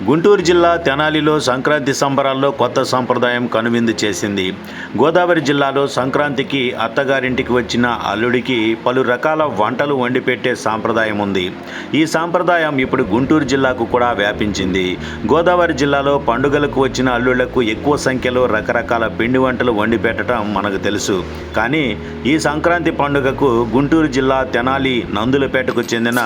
గుంటూరు జిల్లా తెనాలిలో సంక్రాంతి సంబరాల్లో కొత్త సంప్రదాయం కనువిందు చేసింది. గోదావరి జిల్లాలో సంక్రాంతికి అత్తగారింటికి వచ్చిన అల్లుడికి పలు రకాల వంటలు వండిపెట్టే సాంప్రదాయం ఉంది. ఈ సాంప్రదాయం ఇప్పుడు గుంటూరు జిల్లాకు కూడా వ్యాపించింది. గోదావరి జిల్లాలో పండుగలకు వచ్చిన అల్లుళ్లకు ఎక్కువ సంఖ్యలో రకరకాల పిండి వంటలు వండి పెట్టడం మనకు తెలుసు. కానీ ఈ సంక్రాంతి పండుగకు గుంటూరు జిల్లా తెనాలి నందులపేటకు చెందిన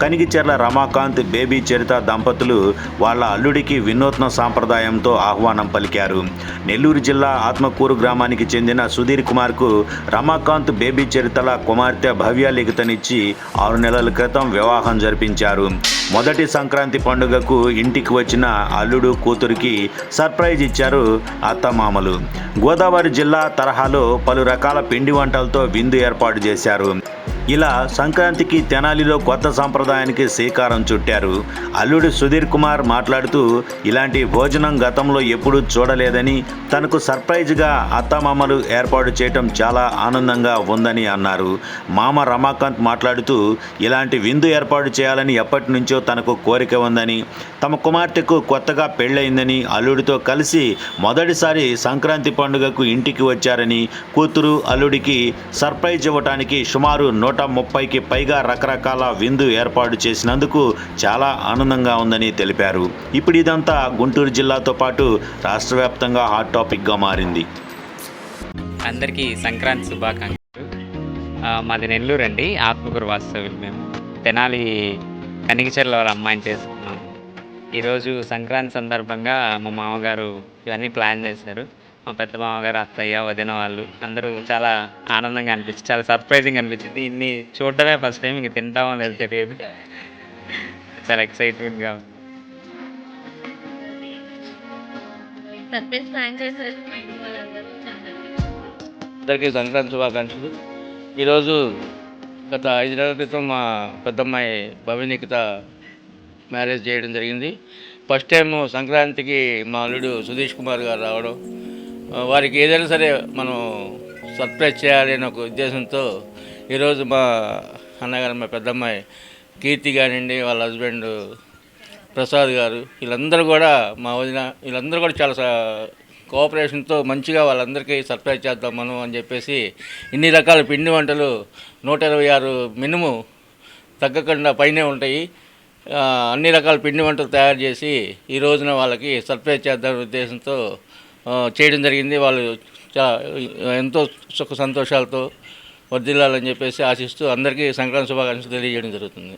కనిగిచెర్ల రమాకాంత్, బేబీ చరిత దంపతులు వాళ్ళ అల్లుడికి వినూత్న సాంప్రదాయంతో ఆహ్వానం పలికారు. నెల్లూరు జిల్లా ఆత్మకూరు గ్రామానికి చెందిన సుధీర్ కుమార్కు రమాకాంత్, బేబీ చరితల కుమార్తె భవ్య లిఖితనిచ్చి 6 నెలల క్రితం వివాహం జరిపించారు. మొదటి సంక్రాంతి పండుగకు ఇంటికి వచ్చిన అల్లుడు కూతురికి సర్ప్రైజ్ ఇచ్చారు అత్తమామలు. గోదావరి జిల్లా తరహాలో పలు రకాల పిండి వంటలతో విందు ఏర్పాటు చేశారు. ఇలా సంక్రాంతికి తెనాలిలో కొత్త సాంప్రదాయానికి శ్రీకారం చుట్టారు. అల్లుడు సుధీర్ కుమార్ మాట్లాడుతూ, ఇలాంటి భోజనం గతంలో ఎప్పుడూ చూడలేదని, తనకు సర్ప్రైజ్గా అత్తమామలు ఏర్పాటు చేయటం చాలా ఆనందంగా ఉందని అన్నారు. మామ రమాకాంత్ మాట్లాడుతూ, ఇలాంటి విందు ఏర్పాటు చేయాలని ఎప్పటి నుంచో తనకు కోరిక ఉందని, తమ కుమార్తెకు కొత్తగా పెళ్ళయిందని, అల్లుడితో కలిసి మొదటిసారి సంక్రాంతి పండుగకు ఇంటికి వచ్చారని, కూతురు అల్లుడికి సర్ప్రైజ్ ఇవ్వటానికి సుమారు 130కి పైగా రకరకాల విందు ఏర్పాటు చేసినందుకు చాలా ఆనందంగా ఉందని తెలిపారు. ఇప్పుడు ఇదంతా గుంటూరు జిల్లాతో పాటు రాష్ట్ర వ్యాప్తంగా హాట్ టాపిక్గా మారింది. అందరికీ సంక్రాంతి శుభాకాంక్షలు. మాది నెల్లూరు అండి, ఆత్మకూరు వాస్తవ్యులు. మేము తెనాలి కనిగిచెర్ల వాళ్ళ అమ్మాయిని చేసుకున్నాము. ఈరోజు సంక్రాంతి సందర్భంగా మా మామగారు ఇవన్నీ ప్లాన్ చేశారు. మా పెద్ద మామగారు, అత్తయ్య, వదిన వాళ్ళు అందరూ చాలా ఆనందంగా అనిపించింది, చాలా సర్ప్రైజింగ్ అనిపించింది. ఇన్ని చూడటమే ఫస్ట్ టైం, ఇంక తింటామో లేదు తెలియదు. చాలా ఎక్సైట్మెంట్గా ఉంది. అందరికీ సంక్రాంతి శుభాకాంక్షలు. ఈరోజు గత 5 నెలల క్రితం మా పెద్దమ్మాయి భవినికిత మ్యారేజ్ చేయడం జరిగింది. ఫస్ట్ టైం సంక్రాంతికి మా అల్లుడు సుధీష్ కుమార్ గారు రావడం, వారికి ఏదైనా సరే మనం సర్ప్రైజ్ చేయాలి అనే ఒక ఉద్దేశంతో ఈరోజు మా అన్నగారు, మా పెద్దమ్మాయి కీర్తి కానివ్వండి, వాళ్ళ హస్బెండ్ ప్రసాద్ గారు, వీళ్ళందరూ కూడా, మా వదిన, వీళ్ళందరూ కూడా చాలా కోఆపరేషన్తో మంచిగా వాళ్ళందరికీ సర్ప్రైజ్ చేద్దాం మనం అని చెప్పేసి ఇన్ని రకాల పిండి వంటలు 126 మినిమం తగ్గకుండా పైనే ఉంటాయి. అన్ని రకాల పిండి వంటలు తయారు చేసి ఈ రోజున వాళ్ళకి సర్ప్రైజ్ చేద్దామనే ఉద్దేశంతో చేయడం జరిగింది. వాళ్ళు ఎంతో సుఖ సంతోషాలతో వర్ధిల్లాలని చెప్పేసి ఆశిస్తూ అందరికీ సంక్రాంతి శుభాకాంక్షలు తెలియజేయడం జరుగుతుంది.